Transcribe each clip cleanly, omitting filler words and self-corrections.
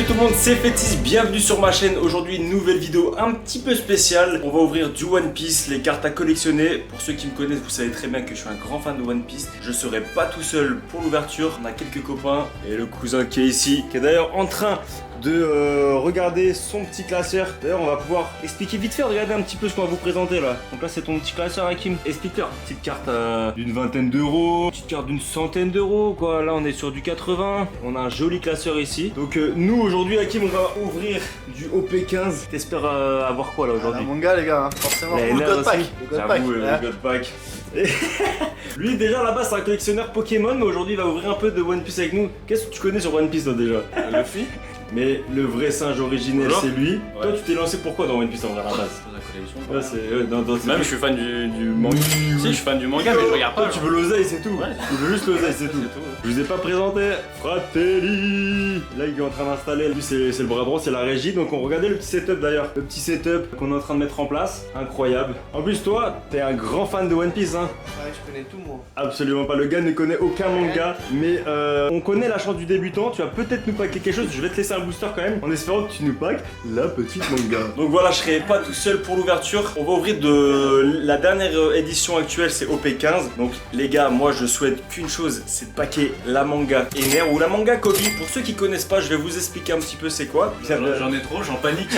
tout le monde, c'est Fétis, bienvenue sur ma chaîne. Aujourd'hui une nouvelle vidéo un petit peu spéciale. On va ouvrir du One Piece, les cartes à collectionner. Pour ceux qui me connaissent, vous savez très bien que je suis un grand fan de One Piece. Je serai pas tout seul pour l'ouverture, on a quelques copains et le cousin qui est ici, qui est d'ailleurs en train de regarder son petit classeur. D'ailleurs on va pouvoir expliquer vite fait, regardez un petit peu ce qu'on va vous présenter là. Donc là c'est ton petit classeur Hakim, explique-leur. Petite carte d'une vingtaine d'euros, petite carte d'une centaine d'euros quoi. Là on est sur du 80, on a un joli classeur ici. Donc nous aujourd'hui Hakim on va ouvrir du OP15. T'espères avoir quoi là aujourd'hui? Un manga les gars, hein. Forcément. Le God Pack. J'avoue, le God Pack. Lui déjà là-bas c'est un collectionneur Pokémon, mais aujourd'hui il va ouvrir un peu de One Piece avec nous. Qu'est-ce que tu connais sur One Piece toi déjà? Luffy. Mais le vrai singe originel c'est lui. Ouais. Toi tu t'es lancé pourquoi dans One Piece en vrai à la base? La collection. Ouais, c'est Même je suis fan du manga. Si je suis fan du manga mais je regarde pas. Toi tu veux l'oseille c'est tout. Ouais. Tu veux juste l'oseille c'est tout. Je vous ai pas présenté Fratelli. Là il est en train d'installer, lui c'est le bras droit, c'est la régie. Donc on regardait le petit setup d'ailleurs. Le petit setup qu'on est en train de mettre en place. Incroyable. En plus toi t'es un grand fan de One Piece hein. Ouais, je connais tout moi. Absolument pas, le gars ne connaît aucun manga. Mais on connaît la chance du débutant. Tu vas peut-être nous packer quelque chose. Je vais te laisser un booster quand même en espérant que tu nous packes la petite manga. Donc voilà, je serai pas tout seul pour l'ouverture. On va ouvrir de la dernière édition actuelle, c'est OP15. Donc les gars, moi je souhaite qu'une chose, c'est de packer la manga Ener ou la manga Kobe. Pour ceux qui connaissent pas, je vais vous expliquer un petit peu c'est quoi. J'en ai trop, j'en panique.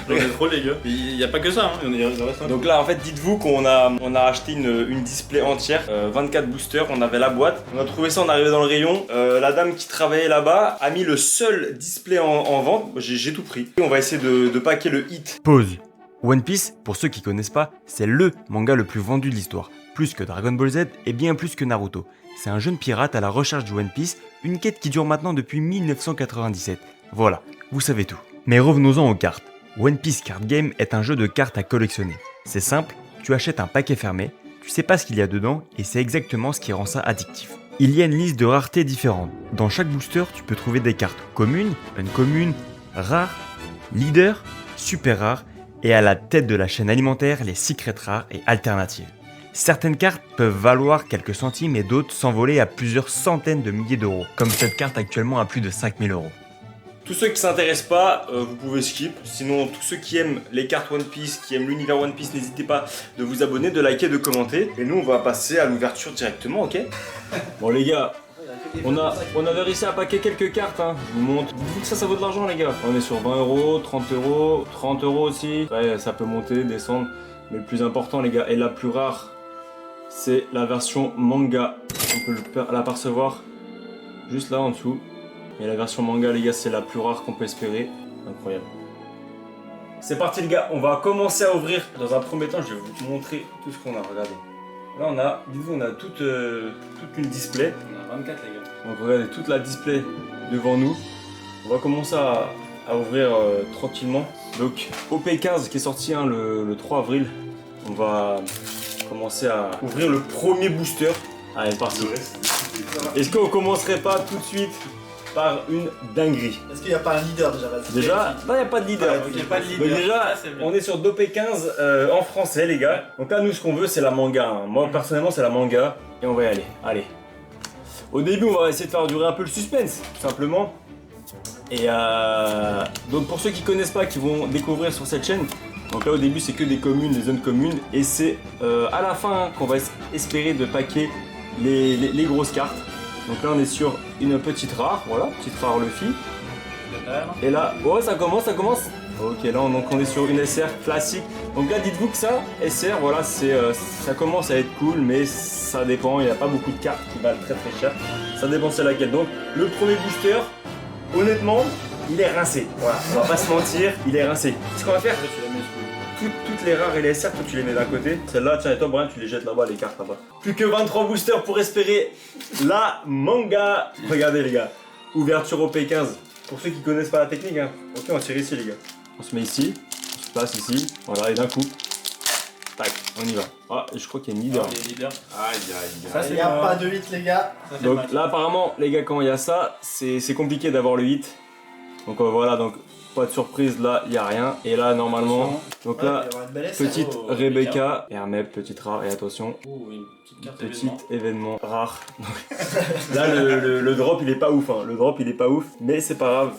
J'en ai trop les gars. Il y a pas que ça, hein. Il y en a. Donc là en fait dites-vous qu'on a acheté une display entière, 24 boosters, on avait la boîte. On a trouvé ça, on est arrivé dans le rayon. La dame qui travaillait là-bas a mis le seul display en vente. J'ai tout pris. On va essayer de packer le hit. Pause. One Piece, pour ceux qui connaissent pas, c'est le manga le plus vendu de l'histoire. Plus que Dragon Ball Z et bien plus que Naruto. C'est un jeune pirate à la recherche du One Piece, une quête qui dure maintenant depuis 1997. Voilà, vous savez tout. Mais revenons-en aux cartes. One Piece Card Game est un jeu de cartes à collectionner. C'est simple, tu achètes un paquet fermé, tu sais pas ce qu'il y a dedans et c'est exactement ce qui rend ça addictif. Il y a une liste de raretés différentes. Dans chaque booster, tu peux trouver des cartes communes, uncommunes, rares, leader, super rares et à la tête de la chaîne alimentaire, les secrets rares et alternatives. Certaines cartes peuvent valoir quelques centimes et d'autres s'envoler à plusieurs centaines de milliers d'euros, comme cette carte actuellement à plus de 5000 euros. Tous ceux qui s'intéressent pas, vous pouvez skip. Sinon, tous ceux qui aiment les cartes One Piece, qui aiment l'univers One Piece, n'hésitez pas de vous abonner, de liker, de commenter. Et nous, on va passer à l'ouverture directement, ok? Bon les gars, on avait réussi à packer quelques cartes, hein. Je vous montre. Vous dites que ça vaut de l'argent les gars. On est sur 20 euros, 30 euros, 30 euros aussi. Ouais, ça peut monter, descendre. Mais le plus important les gars, et la plus rare, c'est la version manga. On peut l'apercevoir juste là en dessous. Et la version manga les gars, c'est la plus rare qu'on peut espérer. Incroyable. C'est parti les gars, on va commencer à ouvrir. Dans un premier temps, je vais vous montrer tout ce qu'on a, regardez. Là on a, dites-vous, on a toute une display. On a 24 les gars. Donc regardez toute la display devant nous. On va commencer à ouvrir tranquillement. Donc OP15 qui est sorti hein, le 3 avril. On va commencer à ouvrir le premier booster. Allez, parti. Est-ce qu'on commencerait pas tout de suite par une dinguerie? Est-ce qu'il n'y a pas un leader déjà? Déjà, là il n'y a pas de leader. Il n'y a pas de leader. Donc déjà, on est sur d'OP15 en français les gars. Donc là nous ce qu'on veut c'est la manga. Hein. Moi personnellement c'est la manga. Et on va y aller. Allez. Au début on va essayer de faire durer un peu le suspense, tout simplement. Et donc pour ceux qui connaissent pas, qui vont découvrir sur cette chaîne, donc là au début c'est que des communes, des zones communes. Et c'est à la fin qu'on va espérer de packer les grosses cartes. Donc là on est sur une petite rare, voilà, petite rare Luffy. Et là, oh ça commence. Ok, là donc on est sur une SR classique. Donc là dites-vous que ça, SR, voilà, ça commence à être cool, mais ça dépend, il n'y a pas beaucoup de cartes qui valent très très cher. Ça dépend c'est laquelle. Donc le premier booster, honnêtement, il est rincé. Voilà, on va pas se mentir, il est rincé. Ce qu'on va faire, toutes les rares et les SR, toi tu les mets d'un côté. Celle-là, tiens, et toi Brian, tu les jettes là-bas, les cartes là-bas. Plus que 23 boosters pour espérer la manga. Regardez les gars, ouverture au P15. Pour ceux qui connaissent pas la technique, hein. Ok, on tire ici les gars. On se met ici, on se place ici, voilà, et d'un coup, tac, on y va. Ah, je crois qu'il y a une leader. Les leaders. Aïe. Ça, il n'y a pas de 8 les gars. Donc là apparemment les gars quand il y a ça, c'est compliqué d'avoir le 8. Donc voilà, donc pas de surprise là, il n'y a rien. Et là normalement, donc là, petite Rebecca, et un mep, petite rare, et attention, une petite carte petit événement rare. Là le drop il est pas ouf, hein. Le drop il est pas ouf, mais c'est pas grave.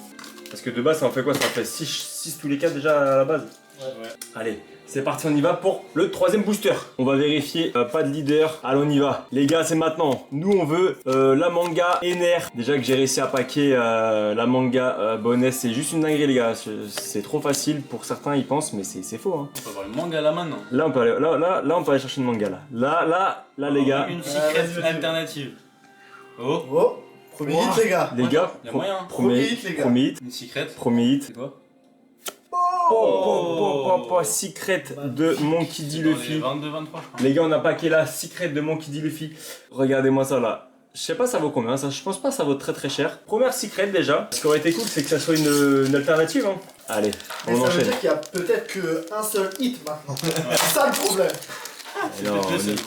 Parce que de base, ça en fait quoi? Ça en fait 6 tous les 4 déjà à la base. Ouais. Allez, c'est parti, on y va pour le 3ème booster. On va vérifier, pas de leader. Allez, on y va. Les gars, c'est maintenant. Nous, on veut la manga Ener. Déjà que j'ai réussi à packer la manga Bonnet, c'est juste une dinguerie, les gars. C'est trop facile pour certains, ils pensent, mais c'est faux. Hein. On peut avoir le manga là maintenant. Là, on peut aller, là, on peut aller chercher une manga. Là, les gars. Une secret alternative. Oh, Oh, premier hit, les gars. Les gars, y a moyen. premier hit, les gars. premier hit. Une secret. Premier hit. C'est quoi? Secret de Monkey D. Luffy. 22-23, je crois. Les gars, on a packé la secret de Monkey D. Luffy. Regardez-moi ça là. Je sais pas ça vaut combien, ça, je pense pas ça vaut très cher. Première secret déjà. Ce qui aurait été cool, c'est que ça soit une alternative. Hein. Allez, Mais on ça veut enchaîne. dire qu'il y a peut-être qu'un seul hit maintenant. C'est ça le problème. Non,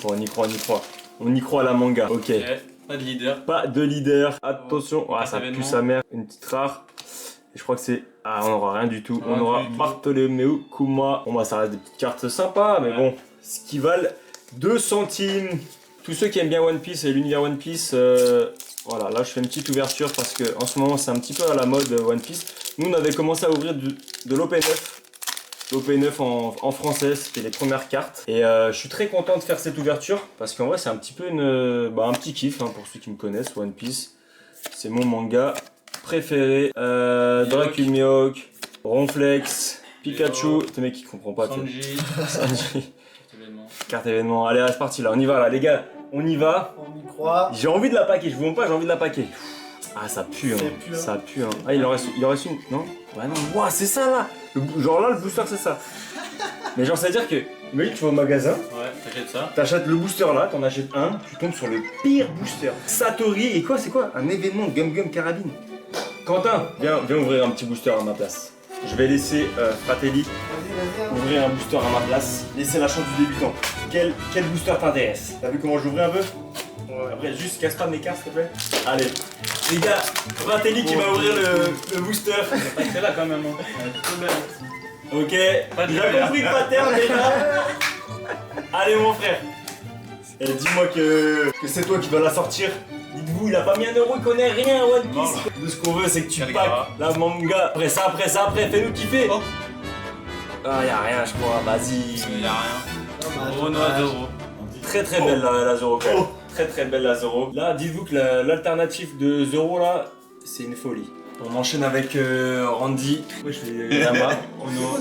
on y croit. On y croit à la manga. Ok. Ok, pas de leader. Pas de leader. Attention. Ah, ça événement. pue sa mère. Une petite rare. Et je crois que c'est... Ah, on aura rien du tout. Rien On aura du tout. Bartholomew Kuma. Bon bah ça reste des petites cartes sympas, mais bon. Ce qui valent 2 centimes. Tous ceux qui aiment bien One Piece et l'univers One Piece, voilà, là je fais une petite ouverture parce que en ce moment c'est un petit peu à la mode One Piece. Nous on avait commencé à ouvrir de l'OP9. L'OP9 en français, c'était les premières cartes. Et je suis très content de faire cette ouverture parce qu'en vrai c'est un petit peu un petit kiff hein, pour ceux qui me connaissent. One Piece, c'est mon manga préféré. Dracul Mihawk, Ronflex, Pikachu. T'es mec qui comprend pas. Sanji. Sanji. Événement. Carte événement. Allez, c'est parti là, on y va là les gars. On y va. On y croit. J'ai envie de la paquer, je vous montre pas, j'ai envie de la paquer. Ah ça pue hein. C'est pue, hein. Ça pue hein. Ah il en reste une, non? Ouais non, ouah, c'est ça là. Genre là le booster c'est ça. Mais genre ça veut dire que, imagine tu vas au magasin, Ouais, t'achètes ça. t'achètes le booster là, t'en achètes un, tu tombes sur le pire booster. Satori et quoi c'est quoi? Un événement Gum Gum Carabine. Quentin, viens ouvrir un petit booster à ma place. Je vais laisser Fratelli Vas-y. ouvrir un booster à ma place. Laissez la chance du débutant. Quel booster t'intéresse? T'as vu comment j'ouvrais un peu? Après, juste casse pas mes cartes, s'il te plaît. Allez, les gars, Fratelli qui va ouvrir le booster. C'est là quand même. Hein. Elle est trop belle. Ok, Pas de j'ai galère. compris le pattern déjà. Allez, mon frère. Et dis-moi que c'est toi qui vas la sortir. Dites-vous, il a pas mis 1 euro, il connaît rien à One Piece. Nous, ce qu'on veut, c'est que tu Caligara. packs la manga. Après ça, fais-nous kiffer. Oh. Ah, y'a rien, je crois. Vas-y. Y'a rien. Dommage, Renault dommage. à 0. Très belle la Zoro quand même. Très belle la Zoro. Là, dites-vous que l'alternative de Zoro là, c'est une folie. On enchaîne avec Randy. Ouais, je fais Yama. Ono.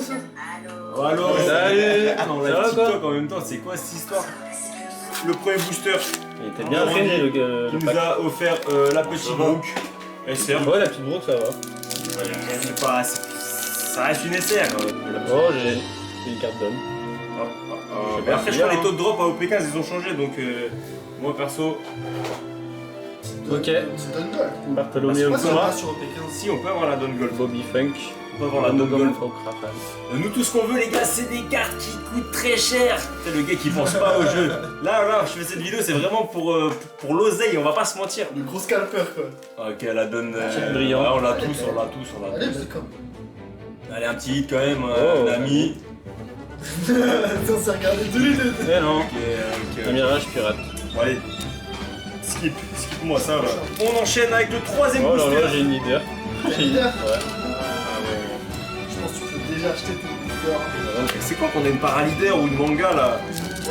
Oh, allô. Salut. Ah non, on Ça a va, TikTok en même temps. C'est quoi cette histoire? Le premier booster Il était bien traîné le qui nous a offert la petite Brooke. SR. Ouais, la petite broque ça va. C'est pas. Ça reste une SR. Oh, j'ai une carte d'homme. Mais après, je crois les taux de drop à OP15 ils ont changé donc moi perso. Ok. C'est Dungle. Bartholomew C'est pas si on Kuma. passe sur OP15. Si, on peut avoir la Don Gold. Bobby Funk. On peut avoir la Don Gold. Kraken. Nous tout ce qu'on veut les gars c'est des cartes qui coûtent très cher. C'est le gars qui pense pas au jeu. Là je fais cette vidéo c'est vraiment pour l'oseille, on va pas se mentir. Le gros scalper quoi. Ok la donne brillant. ouais, on l'a tous. Allez, d'accord. Allez un petit hit quand même, Oh. l'ami. On s'est regardé tous les deux. Eh non. Ok. Un mirage pirate. Bon, allez. Skip moi ça là. On enchaîne avec le 3ème Oh là booster. là, j'ai une leader. J'ai une leader. Ouais. Ah ouais. Je pense que tu peux déjà acheter tes boosters. C'est quoi qu'on a une paraleader ou une manga là?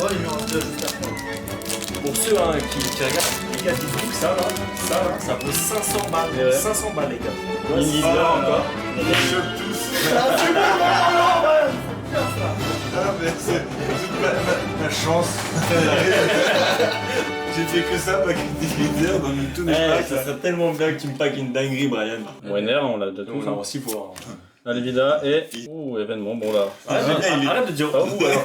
Oh, il y en a deux juste après. Pour ceux hein, qui regardent, les gars, dites-vous que ça vaut 500 balles. Ouais. 500 balles les gars. Une leader encore. On les chope tous. Ah, c'est bon, non, ouais. C'est bien ça. Ah, mais c'est toute ma chance. J'ai fait que ça, pas que des leaders dans tous mes Eh, packs. ça serait tellement bien que tu me packs une dinguerie, Brian. Winner, on l'a déjà tous. On a aussi pour. Alvida et. Ouh, événement, bon là. Arrête de dire oh alors.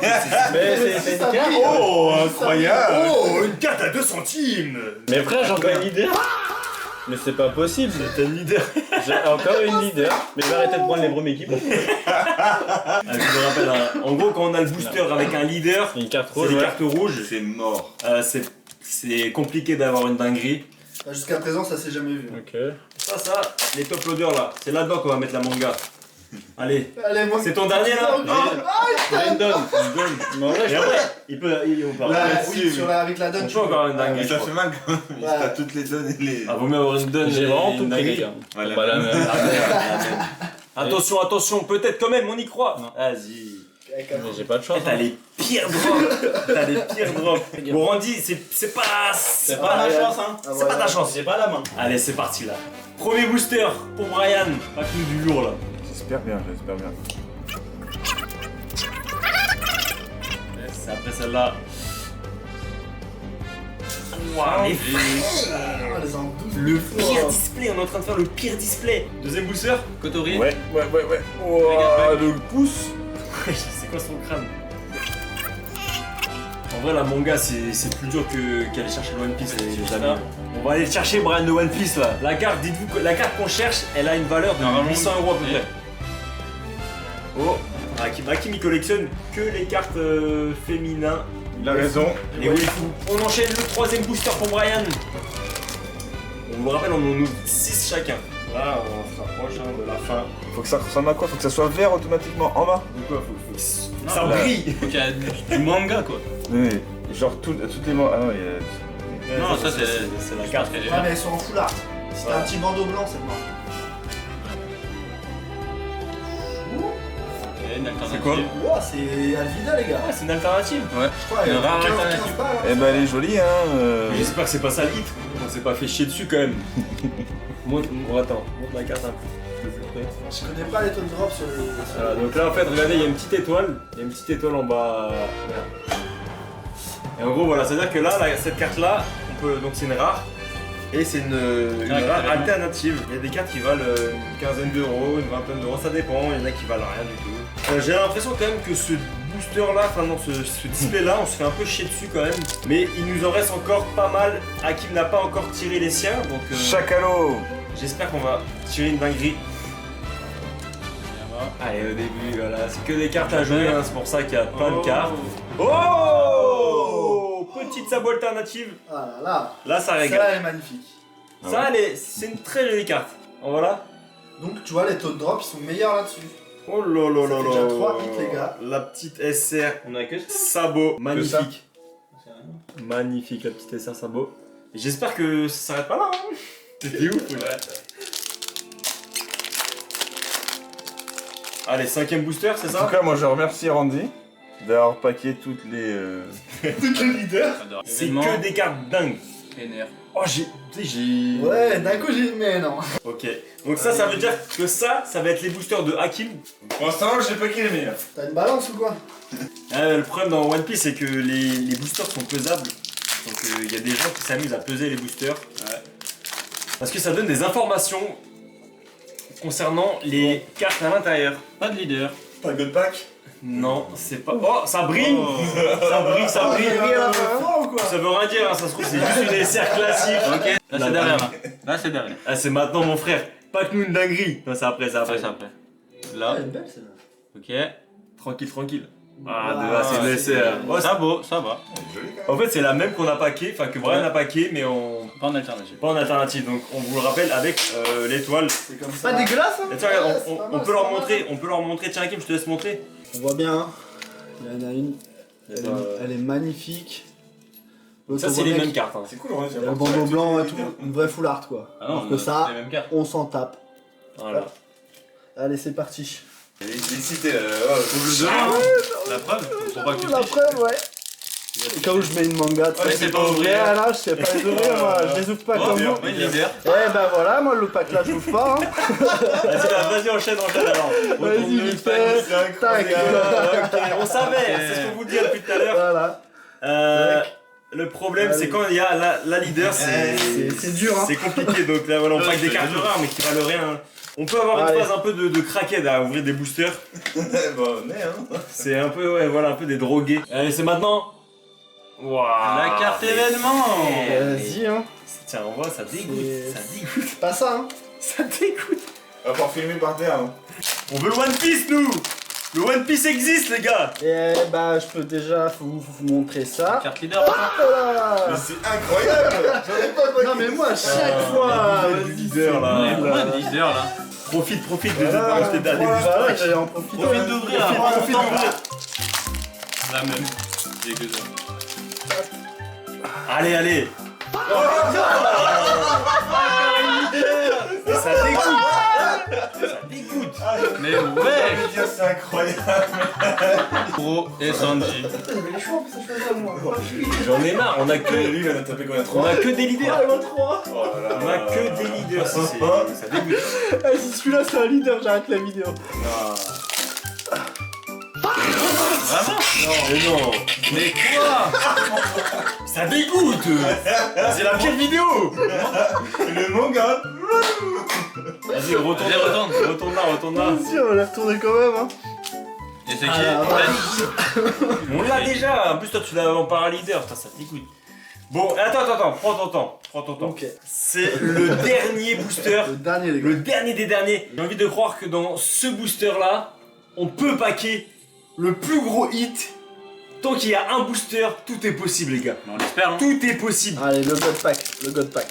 Mais c'est une carte. Oh, incroyable! Oh, une carte à 2 centimes. Mais frère, j'ai encore une leader. Mais c'est pas possible. T'as une leader. J'ai encore une leader. Mais je vais arrêter de prendre les premiers équipes. Ah, je me rappelle, hein, en gros, quand on a le booster avec un leader, Une carte c'est rouge. des Ouais. cartes rouges. C'est mort. C'est compliqué d'avoir une dinguerie. Jusqu'à présent, ça s'est jamais vu. Ok. Ça, les top loaders là, c'est là-dedans qu'on va mettre la manga. Allez, Allez, moi. c'est ton dernier là? Brandon. Mais en vrai, Et après, on peut Là, Oui, sur la, avec la on donne. peut encore une dinguerie. Mais je ça crois. fait mal quand même. Il Ouais. pas toutes les données. Les... Ah, vaut mieux avoir une donne. j'ai et vraiment une tout pris, dinguerie. les gars. Voilà. Pas la même. La même. Attention, attention, peut-être quand même, on y croit. Non. Vas-y. Mais j'ai pas de chance. Eh, t'as les pires drops. T'as les pires drops. Bon, Randy, c'est pas. C'est pas ma chance, hein. C'est pas ta chance. J'ai pas la main. Allez, c'est parti là. Premier booster pour Brian. Pas que du lourd là. J'espère bien, j'espère bien. C'est après celle-là. Waouh, les Ah, les en 12. Le pire display, on est en train de faire le pire display. Deuxième booster. Kotori. Ouais. Regarde, Le pouce. C'est quoi son crâne? En vrai, la manga, c'est plus dur qu'aller chercher le One Piece, les amis. On va aller le chercher, Brian, le One Piece là. La carte, dites-vous que la carte qu'on cherche, elle a une valeur de Normalement, 800 € à peu près. Oh, Hakim il collectionne que les cartes féminins. Il a raison. Les waifus. On enchaîne le troisième booster pour Brian. On vous rappelle, on en ouvre 6 chacun. Là, on se rapproche de la fin. Faut que ça ressemble à quoi? Faut que ça soit vert automatiquement en bas. Donc quoi, faut que Non, ça là. brille. Faut qu'il y ait du manga quoi. Oui. Genre toutes les Ah non, il y a. Non, ça c'est la je carte. pense qu'elle est Ouais, là. mais elles sont en foulard. Si t'as un petit bandeau blanc, c'est mort. Ok, une alternative. C'est quoi Ouah, c'est Alvida, les gars. Ah, c'est une alternative. Ouais. Je crois, il y a Une rare 15 alternative. balles, hein. Eh ben elle est jolie hein. J'espère que c'est pas ça le hit. On s'est pas fait chier dessus quand même. Montre, attends, montre la carte un peu plus près. Je connais pas les tone drops sur le. Voilà, donc là en fait, regardez, il y a une petite étoile. Il y a une petite étoile en bas. Et en gros, voilà, c'est-à-dire que là, cette carte-là, on peut, donc c'est une rare. Et c'est une rare alternative. Il y a des cartes qui valent une quinzaine d'euros, une vingtaine d'euros, ça dépend. Il y en a qui valent rien du tout. J'ai l'impression quand même que ce booster-là, enfin non, ce display-là, on se fait un peu chier dessus quand même. Mais il nous en reste encore pas mal. Hakim n'a pas encore tiré les siens, donc Chacalo. j'espère qu'on va tirer une dinguerie. Allez, au début, voilà, c'est que des cartes à jouer, hein, c'est pour ça qu'il y a plein de cartes. Oh, petite sabot alternative. Ah là là. Là, ça Celle-là, régale. elle est magnifique. Ça, c'est une très jolie carte. Voilà. Donc, tu vois, les tone drops, ils sont meilleurs là-dessus. Oh là là Ça là fait déjà là. 3 hits, les gars. La petite SR On a que ça. sabot, ça. magnifique. Magnifique, la petite SR sabot. Et j'espère que ça s'arrête pas là. Hein. C'était ouf. Ouais. Allez, cinquième booster, c'est En ça? tout cas, moi je remercie Randy d'avoir packé toutes les. Toutes les leaders. J'adore. C'est Événement, que des cartes dingues. Vénère. Oh, tu sais, j'ai. Ouais, d'un coup, j'ai. Mais non. Ok. Donc ça veut dire que ça va être les boosters de Hakim. Pour l'instant, j'ai packé les meilleurs. T'as une balance ou quoi? Le problème dans One Piece, c'est que les boosters sont pesables. Donc il y a des gens qui s'amusent à peser les boosters. Ouais. Parce que ça donne des informations concernant les cartes à l'intérieur. Pas de leader. Pas de pack. Non, c'est pas. Oh, ça brille. Ça brille, ça Ah, brille. j'ai rien à faire fort ou quoi? Ça veut rien dire, hein, ça se trouve, c'est juste une SR classique. Ok. Là Là, c'est derrière là. Là c'est derrière. Ah, c'est maintenant, mon frère. Pas que nous une dinguerie. Non, c'est après, c'est après. Après c'est après. Ah, Là. elle est belle celle-là. Ok. Tranquille, tranquille. Ah, Ah, c'est une c'est SR. bien. Ouais, Ça va, ça va. Joli quand en fait, c'est la même qu'on a packé, enfin que Brian Ouais. a packé, mais on. Pas en alternative. Pas en alternative, donc on vous le rappelle avec l'étoile. C'est comme ça. Pas dégueulasse, hein? Et tiens, regarde, Ouais, c'est pas on mal, peut leur c'est pas montrer, on peut leur montrer. Tiens, Hakim, je te laisse montrer. On voit bien, hein. Il y en a une. Elle est magnifique. L'autre, Ça, on c'est voit les bien mêmes cartes. Hein. C'est cool, Randy. qu'il y a le bandeau blanc et tout, une vraie full art quoi. Ah non, Alors que ça, c'est les mêmes cartes. on s'en tape. Voilà. Allez, c'est parti. Il est excité là. La preuve, faut pas que tu La triches. preuve, ouais. Au cas où je mets une manga, tu Ouais, sais. c'est pas ouvrir. Ouais, là, je sais pas les ouvrir, moi. Je les ouvre pas Oh, comme vous. ouais, leader. Eh ben voilà, moi le pack là, je l'ouvre pas. Hein. Vas-y, enchaîne alors. Vas-y, vite fait. Tac. Ok, on savait, c'est ce qu'on vous dit depuis tout à l'heure. Voilà. Le problème, Allez. c'est quand il y a la leader, C'est dur, hein. c'est compliqué. Donc là, voilà, on pack des cartes rares, mais qui valent rien. On peut avoir une Allez. phase un peu de craquette à ouvrir des boosters. Bon, on est hein. C'est un peu, ouais, voilà, un peu des drogués. Allez, c'est maintenant. Waouh. La carte événement. Vas-y, hein. Tiens, on voit, ça dégoûte. C'est- Ça dégoûte. C'est pas ça, hein. Ça dégoûte. On va pouvoir filmer par terre. Hein. On veut le One Piece, nous. Le One Piece existe, les gars. Et bah, je peux déjà vous montrer ça. Carte leader. Voilà. Mais c'est incroyable. J'en ai pas packé. Non, mais moi, chaque fois. du leader, On là. est combien de leaders là? Profite de Voilà, racheter des voilà, boosters. j'allais en profiter. Profite d'ouvrir, Profite attends. d'ouvrir. La même. J'ai que ça. Allez. Ça dégoûte. Ça dégoûte. dégoûte. Mais ouais. C'est incroyable. Pro et Sanji. J'en ai marre, on a Lui, que, il va nous taper combien? on 3? a que des leaders. Oh là là. On a que des leaders, ça dégoûte. Ah, si celui-là c'est un leader, j'arrête la vidéo. Vraiment? Mais non, Mais quoi? ça dégoûte. C'est la pire vidéo. Le manga. Vas-y, retourne là. Retourne là. Si, on va la retourner quand même, hein. Et c'est qui? Ah, On l'a déjà. En plus, toi, tu l'as en para-leader. Putain, ça dégoûte. Bon, attends, prends ton temps. Ok. C'est le dernier booster. Le dernier, les gars. Le dernier des derniers. J'ai envie de croire que dans ce booster-là, on peut packer le plus gros hit. Tant qu'il y a un booster, tout est possible, les gars. On l'espère, hein. Tout est possible. Allez, le God Pack. Le God Pack.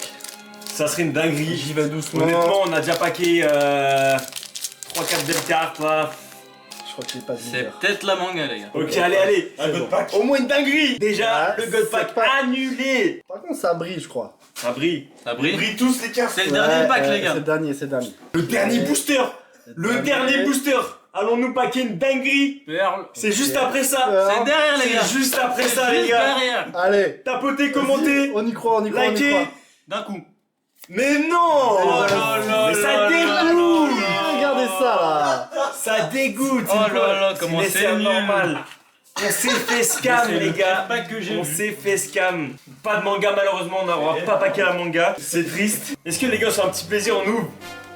Ça serait une dinguerie. J'y vais doucement. Honnêtement, on a déjà packé 3-4 belles cartes là. Je crois que j'ai pas de C'est leader. peut-être la manga, les gars. Ok, allez. Un God Pack. Au moins une dinguerie. Déjà, Ouais, le God Pack c'est pas- annulé. Par contre, ça brille, je crois. Ça brille. Ça Ils brille. brillent tous les cartes. C'est le dernier pack, les gars. C'est le dernier, c'est le dernier. Le dernier booster. Le dernier booster. Allons-nous packer une dinguerie. Perle. C'est juste après ça. C'est derrière, les gars. C'est juste après C'est ça, les juste gars. derrière. Allez. Tapotez, commentez. On y croit, on y croit, on y Likez. croit. D'un coup. Mais non. Oh là là Mais ça là dégoûte. Regardez ça, là. Ça dégoûte. Oh là là, comment c'est nul. normal. On s'est fait scam, C'est les le gars. pire pack que j'ai On vu. s'est fait scam. Pas de manga, malheureusement, on n'aura pas packé la manga. C'est triste. Est-ce que les gars, c'est un petit plaisir, on ouvre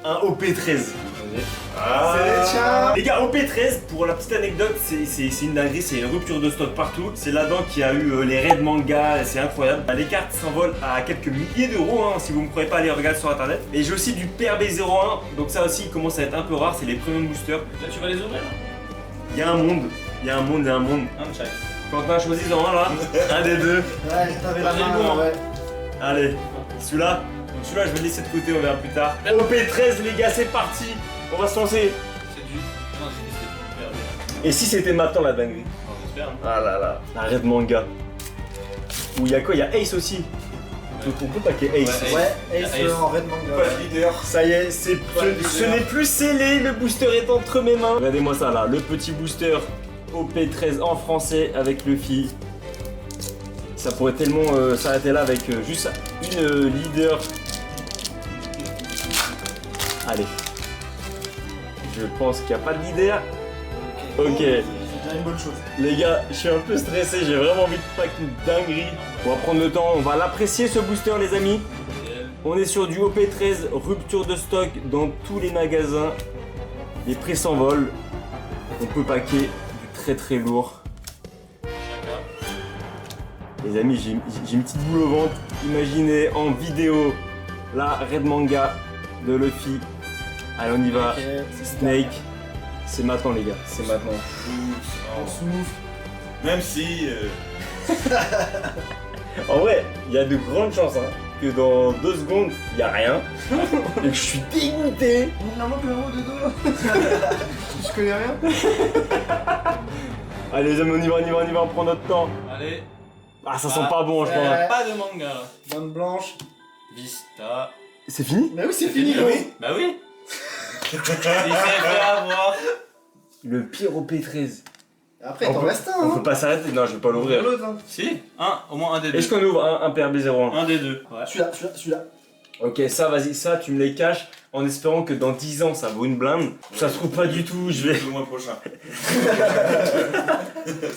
un OP13. C'est tiens. Les gars, OP13, pour la petite anecdote, c'est une dinguerie, c'est une rupture de stock partout. C'est là-dedans qu'il y a eu les raids manga, c'est incroyable. Les cartes s'envolent à quelques milliers d'euros, hein, si vous ne me croyez pas, allez regarder sur internet. Et j'ai aussi du PRB01, donc ça aussi il commence à être un peu rare, c'est les premium boosters. Là, tu vas les ouvrir. Il y a un monde, il y a un monde, il y a un monde. Un de chaque. Quentin, choisis-en un là, un des deux. Ouais, t'avais la J'ai le main, bon, hein. ouais. Allez, celui-là, celui-là je vais le laisser de côté, on verra plus tard. OP13 les gars, c'est parti, on va se lancer. C'est du. Non, j'ai dit c'était perdu. Et si c'était maintenant la dinguerie? Non, j'espère. hein. Ah là là, la raid manga. Où il y a quoi? Il y a Ace aussi. Donc on peut paquer Ace. Ouais, Ouais, Ace Ace. en red manga. Pas de leader. Ça y est, ce n'est plus scellé, le booster est entre mes mains. Regardez-moi ça là, le petit booster OP13 en français avec Luffy. Ça pourrait tellement s'arrêter là avec juste une leader. Allez. Je pense qu'il n'y a pas de leader. Ok. C'est bien une bonne chose. Les gars, je suis un peu stressé, j'ai vraiment envie de pack une dinguerie. On va prendre le temps, on va l'apprécier ce booster les amis. On est sur du OP13, rupture de stock dans tous les magasins. Les prix s'envolent. On peut packer du très très lourd. Les amis, j'ai une petite boule au ventre. Imaginez en vidéo la Red Manga de Luffy. Allez, on y va. Ok, c'est Snake. C'est maintenant les gars, c'est maintenant. On souffle. Même si. En vrai, il y a de grandes chances hein, que dans 2 secondes, il n'y a rien. Et que je suis dégoûté. Il en manque le haut de dos. Je connais rien. Allez les amis, on y va, on prend notre temps. Allez. Ah, ça sent pas bon, je Ouais. crois. Pas de manga là. Bonne blanche. Vista. C'est fini? Mais oui, c'est fini, Oui. gros. Bah oui. Il s'est fait avoir. Le pire OP13. Après, On t'en peut- restes un. On hein. peut pas s'arrêter, non, je vais pas l'ouvrir. L'autre, hein. Si. Au moins un des deux. Est-ce qu'on ouvre un PRB01? Un des deux. Ouais. Celui-là. Ok, ça, vas-y, ça, tu me les caches en espérant que dans 10 ans, ça vaut une blinde. Ça se trouve pas du tout, je vais. Le mois prochain.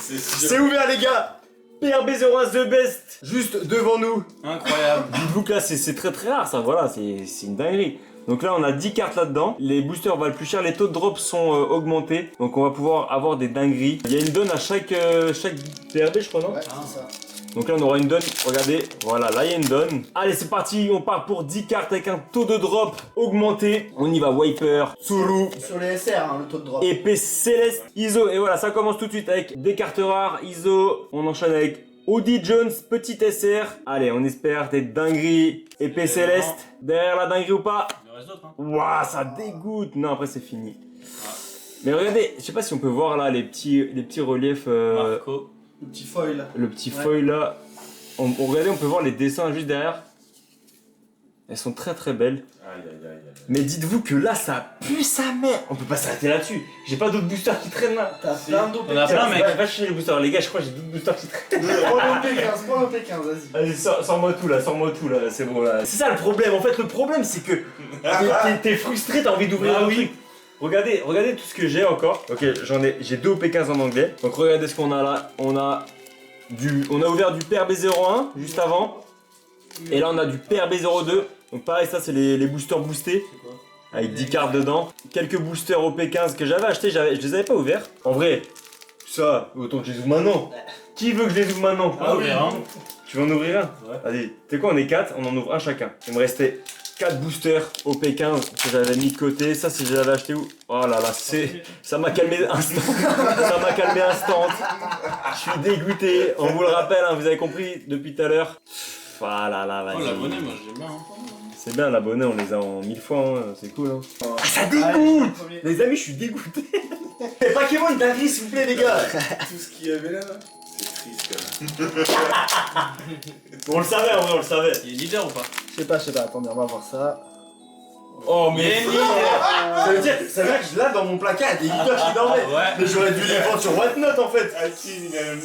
C'est sûr. C'est ouvert, les gars! PRB01 The Best, juste devant nous. Incroyable. Dites-vous que là, c'est très très rare, ça, voilà, c'est une dinguerie. Donc là, on a 10 cartes là-dedans. Les boosters valent plus cher, les taux de drop sont augmentés. Donc on va pouvoir avoir des dingueries. Il y a une donne à chaque PRB, je crois, non? Ouais, c'est ça. Donc là, on aura une donne. Regardez, voilà, là, il y a une donne. Allez, c'est parti. On part pour 10 cartes avec un taux de drop augmenté. On y va, Wiper, Tsuru, Sur les SR, hein, le taux de drop. épée céleste, ISO. Et voilà, ça commence tout de suite avec des cartes rares, ISO. On enchaîne avec Audi Jones, petit SR. Allez, on espère des dingueries. Épée céleste. Derrière la dinguerie ou pas? Il en reste d'autres. Hein. Ouah, ça dégoûte. Non, après, c'est fini. Mais regardez, je sais pas si on peut voir là les petits reliefs. Marco. Le petit foil. Le petit Ouais. foil là. Regardez, on peut voir les dessins juste derrière. Ouais, ça c'est fini. Ouais, c'est ça. On peut pas s'arrêter. Non, je vais pas l'ouvrir. Si. Celui-là. Si. Elles sont très très belles. Aïe aïe aïe aïe. Mais dites-vous que là, ça pue sa mère. On peut pas s'arrêter là-dessus. J'ai pas d'autres boosters qui traînent là. T'as plein d'OP15. On a plein, mec. Va chercher les boosters, les gars. Je crois que j'ai d'autres boosters qui traînent. Prends l'OP15, vas-y. Allez, sors-moi tout là, c'est bon là. C'est ça le problème. En fait, le problème, c'est que t'es frustré, t'as envie d'ouvrir un truc. Regardez tout ce que j'ai encore. Ok, j'ai 2 OP15 en anglais. Donc regardez ce qu'on a là. On a ouvert du PRB01 juste avant. Et là on a du PRB02. Donc pareil, ça c'est les boosters boostés. Avec 10 cartes dedans. Quelques boosters OP15 que j'avais achetés, je les avais pas ouverts. En vrai, ça, autant que je les ouvre maintenant. Qui veut que je les ouvre maintenant? Ah oui, hein. Tu veux en ouvrir un? Ouais. Allez, tu sais quoi, on est 4, on en ouvre un chacun. Il me restait 4 boosters OP15 que j'avais mis de côté. Ça, c'est je l'avais acheté où? Oh là là, ça m'a calmé instant. Ça m'a calmé instant. Je suis dégoûté. On vous le rappelle, hein, vous avez compris depuis tout à l'heure. Ah là là, Oh, vas-y. l'abonné, moi j'aime bien. C'est bien, l'abonné, on les a en 1000 fois, hein. C'est cool. Hein. Ah, ça dégoûte! Les amis, je suis dégoûté. C'est pas Pokémon, une dinguerie, s'il vous plaît, les gars. Tout ce qu'il y avait là, c'est triste quand même. On le savait, en vrai, on le savait. Il est leader ou pas? Je sais pas, attendez, on va voir ça. Oh, mais ça veut dire que là, dans mon placard, il y a des leaders qui dormaient. Ouais. Mais j'aurais dû les vendre sur Whatnot en fait. Ah si, il a Non.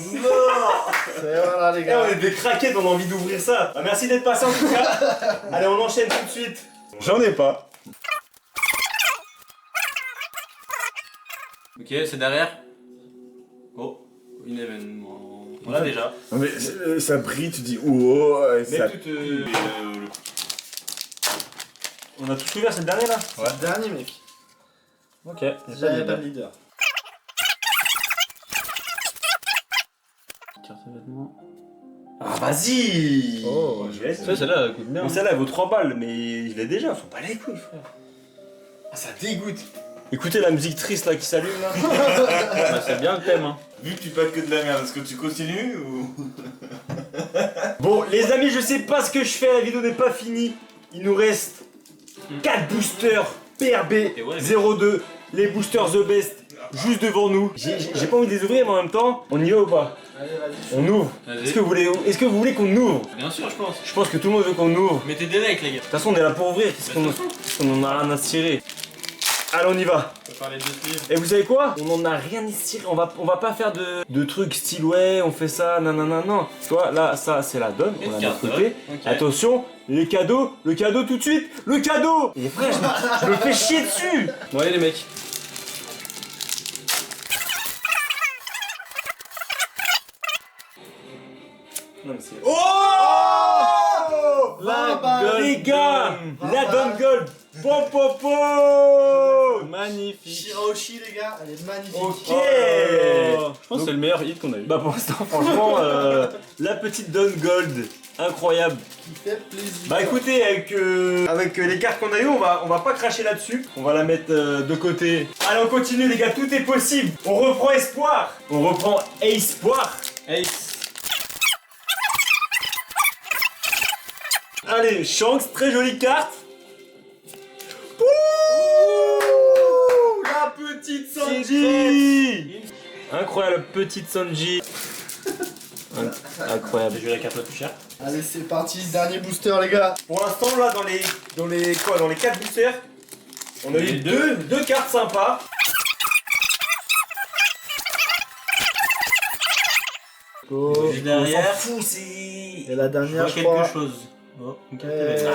C'est voilà, les Eh, gars. on est des craquettes, on a envie d'ouvrir ça. Bah, merci d'être passé en tout cas. Allez, on enchaîne tout de suite. J'en ai pas. Ok, c'est derrière. Oh, une événement. On l'a déjà. Non mais ça brille, tu dis oh, ça... On a tous ouvert cette dernière là. C'est le dernier, mec. Ok. J'avais pas de leader. Carte événement. Ah, vas-y. Oh, je laisse. Ça, celle-là, elle coûte bien. Mais celle-là, elle vaut 3 balles, mais je l'ai déjà. Faut pas les couilles, frère. Ah, ça dégoûte. Écoutez la musique triste là qui s'allume là. Bah, c'est bien le thème, hein. Vu que tu pètes que de la merde, est-ce que tu continues ou... Bon, les amis, je sais pas ce que je fais, la vidéo n'est pas finie. Il nous reste 4 boosters PRB02, les boosters The Best, juste devant nous. J'ai pas envie de les ouvrir, mais en même temps, on y va ou pas? Allez, vas-y. On ouvre. Vas-y. Est-ce que vous voulez qu'on ouvre? Bien sûr, je pense. Je pense que tout le monde veut qu'on ouvre. Mettez des likes, les gars. De toute façon, on est là pour ouvrir. Qu'est-ce qu'on en a rien à se tirer? Allez, on y va. On peut faire les deux sleeves. Et vous savez quoi? On en a rien à se tirer. On va pas faire de trucs style ouais, on fait ça, nanana, non. Tu vois, là, ça, c'est la donne. On Une l'a de carte, côté. ouais. Ok. Attention, le cadeau tout de suite. Le cadeau! Et frère, je me fais chier dessus. Bon, allez, les mecs. Non, mais c'est... Oh Les gars, la Don Gold. Popopo. Magnifique. Shiraoshi, les gars, elle est magnifique. Ok. Je pense que c'est le meilleur hit qu'on a eu. Bah pour l'instant, franchement, la petite Don Gold, incroyable. Qui fait plaisir. Bah écoutez, avec les cartes qu'on a eues, on va pas cracher là-dessus. On va la mettre de côté. Allez, on continue les gars, tout est possible. On reprend espoir. On reprend espoir. Ace. Allez, Shanks, très jolie carte. Ouh, la petite Sanji. Incroyable, petite Sanji. Incroyable. J'ai eu la carte la plus chère. Allez, c'est parti, dernier booster, les gars. Pour l'instant, là, dans les 4 boosters, on a eu Les deux cartes sympas. Go. Juste derrière. Fou, c'est... Et la Je dernière, vois je crois. quelque chose. Oh, une carte Et événement.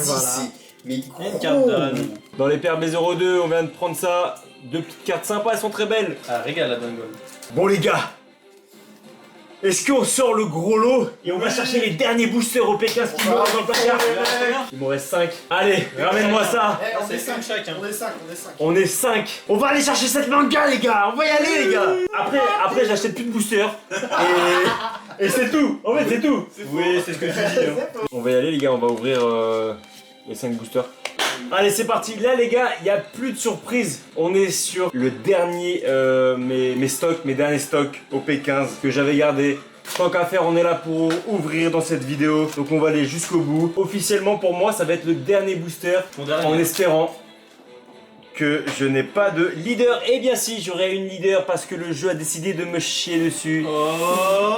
voilà. Mais Une carte d'âne. Dans les PRB02, on vient de prendre ça. 2 petites cartes sympas, elles sont très belles. Ah, régale la dingue. Bon les gars, est-ce qu'on sort le gros lot et on va chercher les derniers boosters au P15 qui nous restent dans le placard? Il m'en reste 5. Allez, ramène-moi ça. Eh, on C'est est 5 chacun. On est 5. On est 5. On va aller chercher cette manga les gars. On va y aller les gars. Après j'achète plus de boosters. Et c'est tout. En fait c'est tout. Oui, c'est ce que tu dis. Hein. On va y aller les gars, on va ouvrir les 5 boosters. Allez c'est parti, là les gars, il n'y a plus de surprise. On est sur le dernier, mes derniers stocks au P15 que j'avais gardé. Tant qu'à faire, on est là pour ouvrir dans cette vidéo. Donc on va aller jusqu'au bout. Officiellement pour moi, ça va être le dernier booster. Mon dernier. En espérant que je n'ai pas de leader. Et bien si, j'aurai une leader parce que le jeu a décidé de me chier dessus. Oh.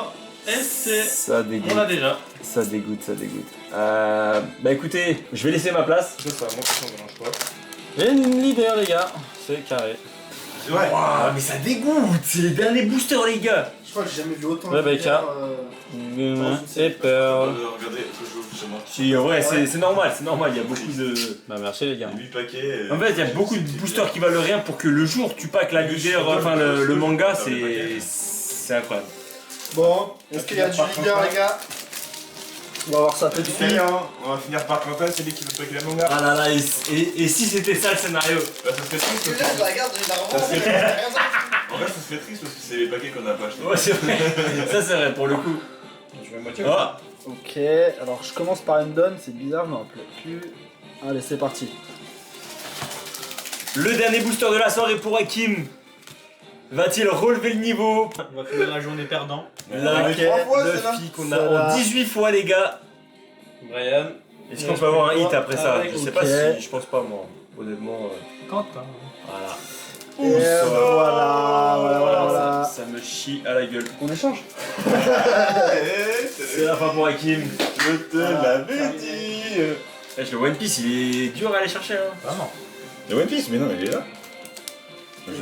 Et c'est. Ça dégoûte. On l'a déjà. Ça dégoûte, ça dégoûte. Bah écoutez, je vais laisser ma place. Ça, c'est à moi qui mélange pas. J'ai une leader les gars, c'est carré. C'est vrai. Waouh, mais ça dégoûte, c'est les derniers boosters les gars. Je crois que j'ai jamais vu autant Rebecca. Et Pearl. Regardez, toujours chez moi. Si, ouais, c'est normal, il y a beaucoup de... Bah merci les gars. 8 paquets. En fait, il y a beaucoup de boosters qui valent rien pour que le jour tu packs la leader, enfin le manga, c'est incroyable. Bon, est-ce qu'il y a du leader les gars? On va voir ça tout de suite. On va finir par Quentin, c'est lui qui veut paquer la manga. Ah là là, et si c'était ça le scénario? Bah, ça serait triste. Tu laisses, regarde, il a Ça vraiment. En fait, ça serait triste parce que c'est les paquets qu'on n'a pas achetés. Ouais, c'est vrai, ça c'est vrai pour le coup. Tu veux moitié Ah, Ok, alors je commence par une donne, c'est bizarre, je m'en rappelle plus. Allez, c'est parti. le dernier booster de la soirée pour Hakim. Va-t-il relever le niveau? On va finir la journée perdant. La Ok, quête fois, de celle-là. fille qu'on a Celle-là. en 18 fois les gars. Brian. Est-ce qu'on peut avoir un hit après ça? Avec, Je sais ok. pas si, je pense pas moi. Honnêtement, Quentin. voilà. Et ça. voilà. Ça me chie à la gueule. On échange. C'est la fin pour Hakim. Je te l'avais dit. Le One Piece il est dur à aller chercher hein. Vraiment. Il y a One Piece, mais non, il est là. Ouais,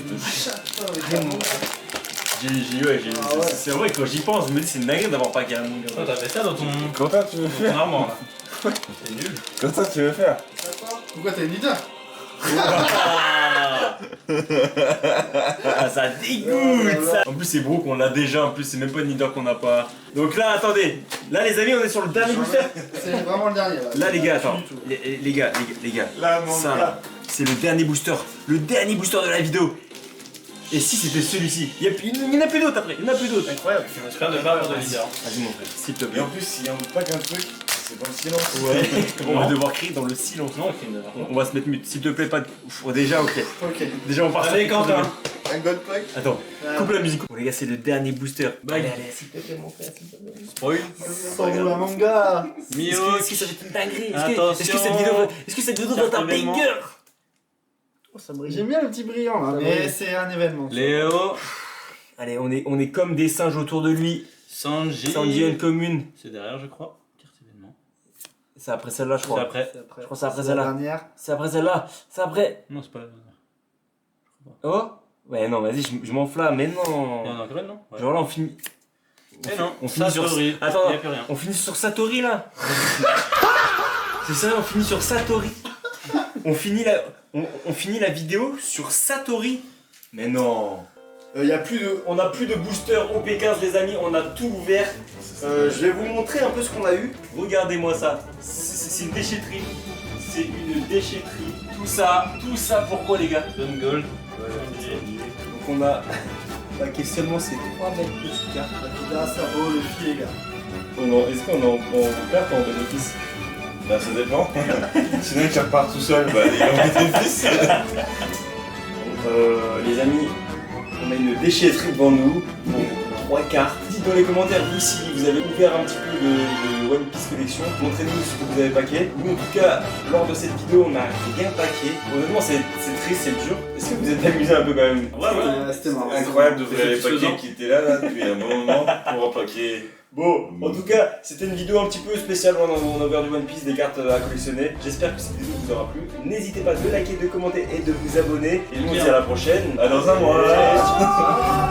Ah ouais. c'est vrai que quand j'y pense, je me dis c'est une dinguerie d'avoir pas qu'un manga. Toi t'avais ça dans ton Quentin, tu veux faire armoire là. C'est nul. Quentin, tu veux faire Pourquoi t'es leader? Ah, ça dégoûte ça. En plus c'est beau qu'on a déjà, en plus c'est même pas une leader qu'on n'a pas. Donc là attendez, là les amis on est sur le dernier booster. C'est vraiment le dernier. Là les gars, attends, les gars, La ça manga. là, c'est le dernier booster de la vidéo. Et si c'était celui-ci, il y en a plus d'autres après, il y en a plus d'autres. Incroyable. J'espère ne pas avoir de leader. Vas-y mon frère, s'il te Et plaît. en plus, s'il y a pas qu'un truc, c'est dans le silence. Ouais. On va devoir crier dans le silence. Non, il fait On va se mettre mute, s'il te plaît, pas de. Ouf, déjà, ok. Ok. Déjà, on part Allez, sur- Quentin. Un gold pack. Attends, Ouais. coupe la musique. Bon, les gars, c'est le dernier booster. Bye. Allez, s'il te plaît, mon frère, s'il te plaît. Spoil. Sans un manga. Mio. Est-ce que ça va être une dinguerie? Attention. Est-ce que cette vidéo va être un Événement. banger? Oh, ça brille. J'aime bien le petit brillant là. Mais c'est un événement. ça. Léo. Allez, on est comme des singes autour de lui. Sanji. Sanji une commune. C'est derrière je crois. Carte événement. C'est après celle-là, je C'est crois. après. C'est après. Je crois que c'est après la celle-là. dernière. C'est après celle-là. C'est après. Non c'est pas la dernière. Oh? Ouais, non, vas-y, je m'enflamme, mais Il y en non. a encore une non ouais. Genre là, on finit. Eh non. On finit sur. Satori. Attends, Il y a plus rien. on finit sur Satori là. C'est ça, on finit sur Satori. On finit la vidéo sur Satori. Mais non. On n'a plus de booster OP15 les amis, on a tout ouvert. Je vais vous montrer un peu ce qu'on a eu. Regardez-moi ça. C'est une déchetterie. C'est une déchetterie. Tout ça pourquoi les gars? Stone Gold. Donc on a paqué seulement ces 3 belles petites cartes. Là, ça vaut le pied, les gars. Est-ce qu'on est en perte ou en bénéfice? Bah, ça dépend. Sinon, il repart tout seul. Bah, il est en bénéfice. Les amis, on a une déchetterie devant nous, donc 3 cartes. Dites dans les commentaires vous si vous avez ouvert un petit peu de One Piece Collection. Montrez-nous ce que vous avez paqué. Nous en tout cas, lors de cette vidéo, on a rien paqué. Honnêtement, c'est triste, c'est dur. Est-ce que vous êtes amusé un peu quand même? C'était marrant. Incroyable d'ouvrir les Satisfaisant. paquets qui étaient là depuis un bon moment pour repaquer. Bon, en tout cas, c'était une vidéo un petit peu spéciale. On a ouvert du One Piece, des cartes à collectionner. J'espère que cette vidéo vous aura plu. N'hésitez pas de liker, de commenter et de vous abonner. Et nous on se dit à la prochaine. À dans un mois. Ciao.